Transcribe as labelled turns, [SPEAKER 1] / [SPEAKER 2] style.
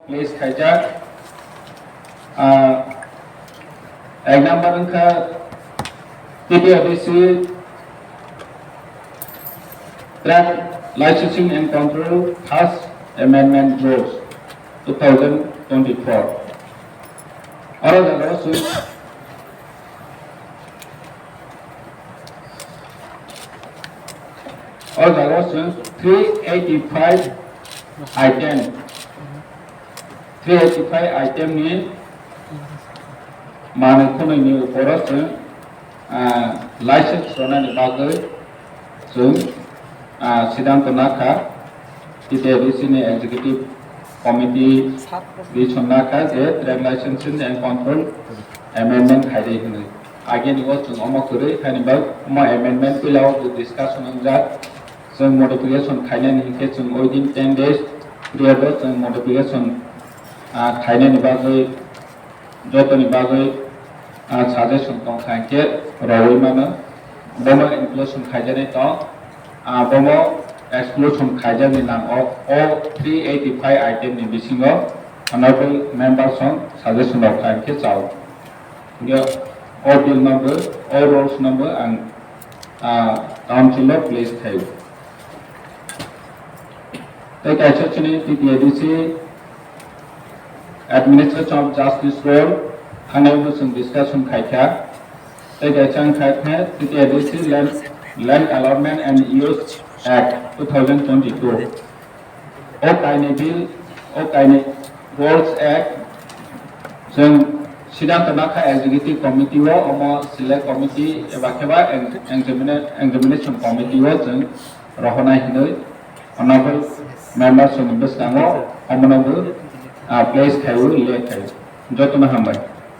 [SPEAKER 1] place khajak ek number angka TTAADC Track Licensing and Control First Amendment Rules 2024 All the lawsuits all the lawsuits 385 item 385 item ni mana kono ni uporos license rona ni bagai so sidang konaka TTAADC ni executive committee di chonaka je trade licensing and control amendment haide hinu again was to omakure kanibag oma amendment below the discussion on that some modification kainan hinke some within 10 days period some modification kainan ni bagai joto ni bagai suggestion tong khanke rawi mana bomo inclusion khaijane to bomo exclusion khaijane nam of all 385 item ni bisingo honorable members on suggestion of khanke chao all bill number, all rolls number and council place type. Take action in TTAADC Administration of Justice role, unable some discussion kaita. Take action kaita TTAADC Land Allotment and Use Act 2022. All bill, all Roads Act. Sidang Tanaka Executive Committee wa omo Select Committee ebakeba Examination Committee wa jeng rohona hinoi honorable members of the Bango omonobu place khayu le khayu jotuna hambai